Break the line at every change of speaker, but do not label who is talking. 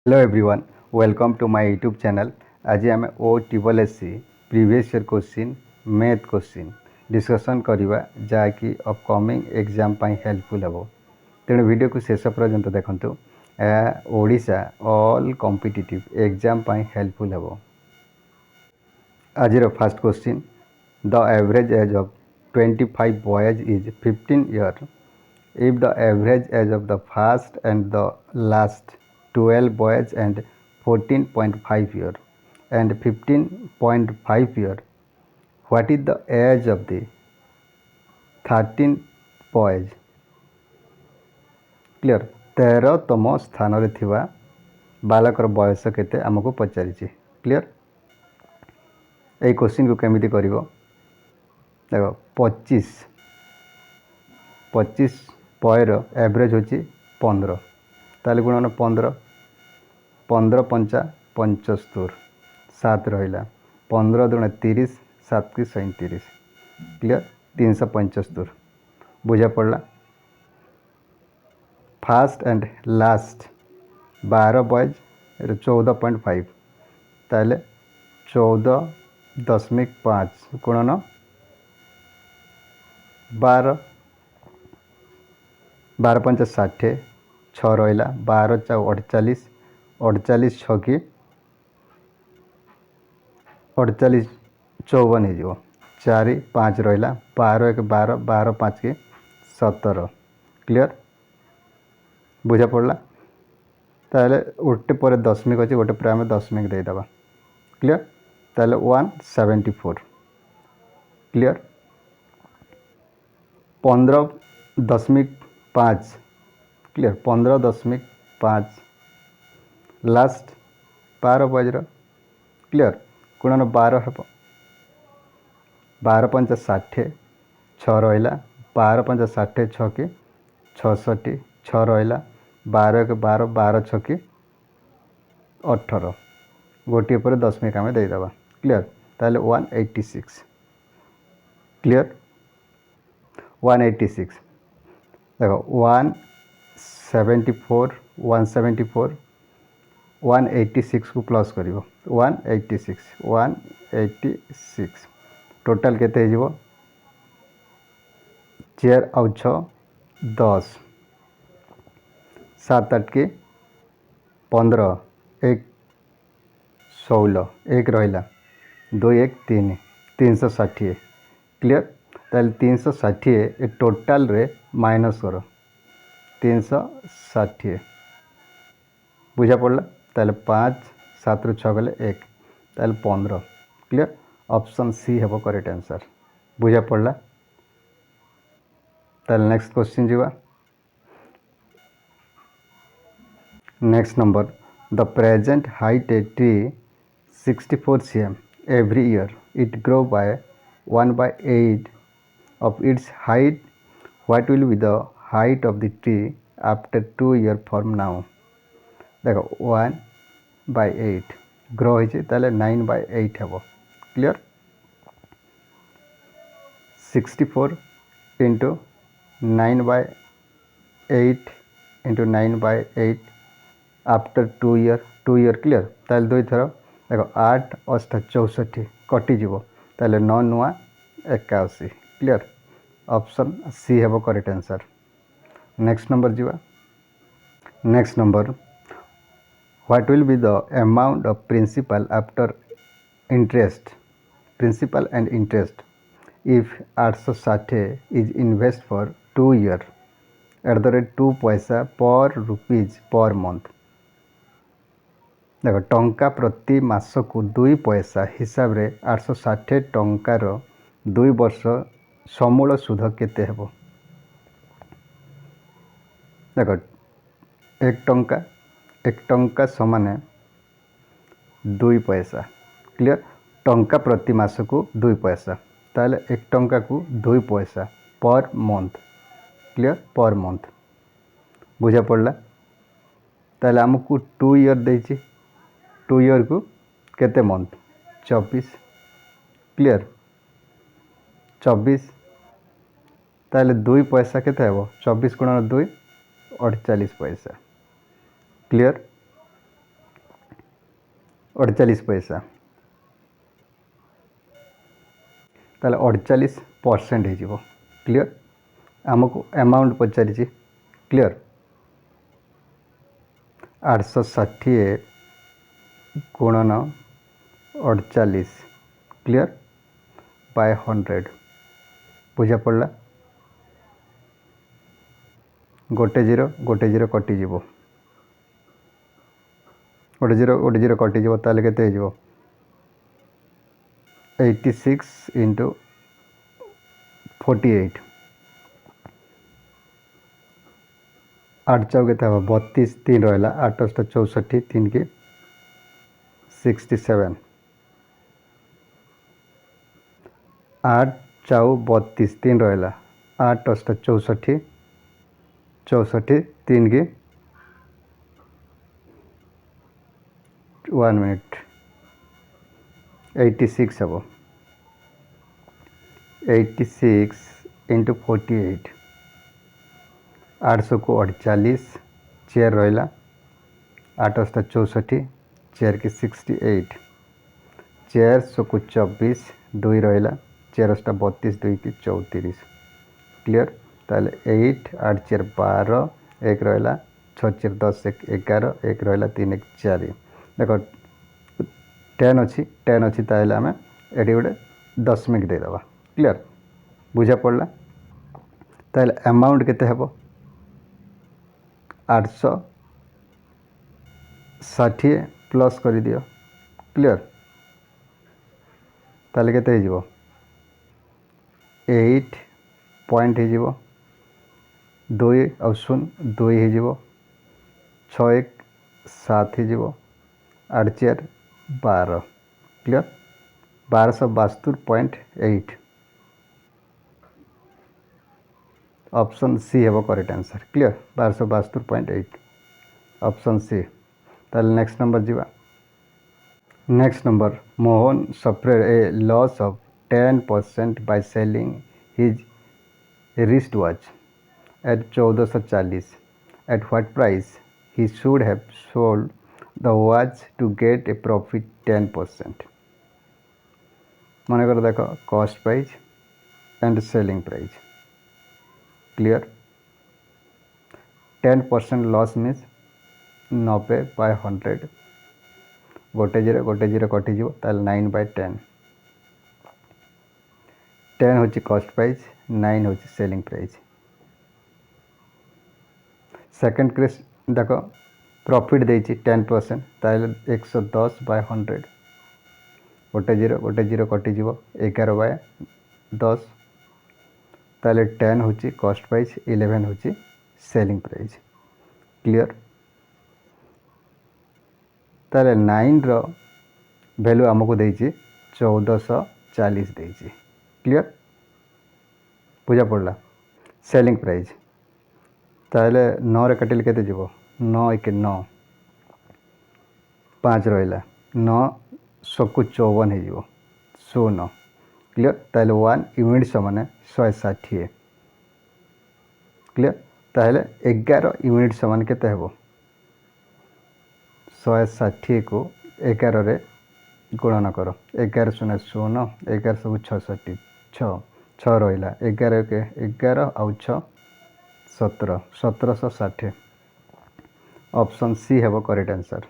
Hello everyone, welcome to my YouTube channel. आज आम O triple S C previous year question math question discussion करवा जहाँकि upcoming exam helpful हे। तेणु video को शेष पर्यंत देखु। Odisha all competitive exam helpful हे। आज first question, the average age of 25 boys is 15 year. If the average age of the first and the last 12 boys and 14.5 year and 15.5 year, what is the age of the 13 boys? Clear 13तम स्थान रे थिबा बालकर बयस केते आमको पचारिछि। Clear A question को केमिति करिवो देखो 25 पयर एवरेज होची 15 ताले गुणन 15 15 पंचा 75 7 रहिला 15 दुणे 30 7 की 37। क्लियर 375 बुझा पड़ला। फास्ट एंड लास्ट 12 बॉयज 14.5 ताले 14.5 गुणन 12 12 पंचा 60 6 रहा 12 चा 48 48 छकी 48 54 हो 4 5 रहा 12 1 12 12 5 की 17। क्लियर बुझा पड़ला। ताले गोटे पर दशमिक अच्छे गोटे पर आम दशमिक देदेबा। क्लियर ताले 174। Clear 15.5 clear 15.5 last 12 buzzer. Clear गुणन 12 हे 12 पंचा 60 6 रहा 12 पंचा 60 6 की 66 6 रहा 12 1 12 12 6 की 18 गोटे पर दशमिक आम देदेबा। क्लियर ताले 186। क्लियर 186 देखो 174 174 186 को प्लस कर 186 टोटाल केते हो 4 आउ 6 10 7 8 की 15 1 16 1 रहा 2 1 3 360। क्लियर ताले 360 टोटाल रे माइनस कर 360 बुझा पड़ला। ताले 5 7 रु 6 गले 1 ताले 15। क्लियर ऑप्शन सी हेबो करेक्ट आंसर। बुझा पड़ला। ताले नेक्स्ट क्वेश्चन जीवा। Next number, the present height a tree 64 cm every year, it grow by 1/8 of its height. What will be the height of the tree after 2 years from now? देखो 1/8 grow होइए ताले 9/8 हेबो। Clear 64 into 9/8 into 9/8 after 2 year. Clear ताले 2 थर देखो 8 8 64 कटिଯିव ताले 9 नुआ 81। Clear option C हेबो करेक्ट आंसर। नेक्स्ट नंबर जीवा। Next number, what will be the amount of principal after interest principal and interest if 860 is invest for 2 year at the rate 2 पैसा पर rupees per month. देखो टंका प्रति मास को 2 पैसा हिसाब रे 860 टंकार 2 वर्ष समूल सुध केते हेबो। देखो 1 टंका समान 2 पैसा। क्लियर टंका प्रति मास को 2 पैसा ताले 1 टंका को 2 पैसा per month. Clear per month बुझा पड़ला। ताले आमको 2 ईयर देछि 2 ईयर को केते मंथ 24। क्लियर 24 ताले 2 पैसा केते हेबो 24 गुणन 2 48 पैसा। क्लियर 48 पैसा ताले 48% हो क्लियर आमको अमाउंट पचारि क्लियर 860 गुणन 48 क्लियर बाय 100 बुझा पड़ा गोटे जीरो कटिज गोटे जीरो कटिज ताले केते हो 86 इंटू 48 8 चौ के 32 3 रहा 8 64 3 की 67 8 चौ 32 3 रहा 8 64 64 3 की 1 मिनट 86 हम 86 इंटू 48 800 को 48 चेयर रहा 8 64 चेयर की 68 चेयर 100 को 24 2 रहा चेयर 32 2 की 34 क्लियर ताले 8 8 चेयर 12 1 रहा 6 चेयर 10 1 11 1 रहा 3 1 4 देख 10 अच्छी ताले आम ये गोटे दशमिक देदेबा क्लियर बुझा पड़ा ताले अमाउंट केते हेबो 860 प्लस कर दियो क्लियर ताले केते हो 8 पॉइंट हो 2 और 0 2 हो 6 1 7 हो 8 4 12 क्लियर 1272.8 ऑप्शन सी है correct answer clear 1272.8 option C ताले नेक्स्ट नंबर जीवा next number Mohan suffered a loss of 10% by selling his wristwatch at 1440 at what price he should have sold the watch to get a profit 10% मन कर देख cost price and selling price clear 10% loss means 90/100 गोटे zero कटिज 9/10 10 हूँ cost price 9 हूँ selling price second case देख profit देती 10% ताल 110/100 गोटे जीरो कटिज 11/10 ताले 10 हूँ कॉस्ट प्राइस 11 हूँ सेलिंग प्राइस क्लियर ताले 9 रो वैल्यू आमको देती 1440 देती क्लियर बुझा पड़ा सेलिंग प्राइस ताले 9 रे कटिल केते जीवो 9 1 9 5 रहा 9 सबको 54 हो 100 क्लियर ताले 1 यूनिट समान 160 क्लियर ताले 11 यूनिट समान केते हेबो 160 को 11 रे गुणन कर 11 शून्य 100 11 सब 66 6 रहा 11 के 11 आउ 6 17 1760 ऑप्शन सी है करेक्ट आंसर।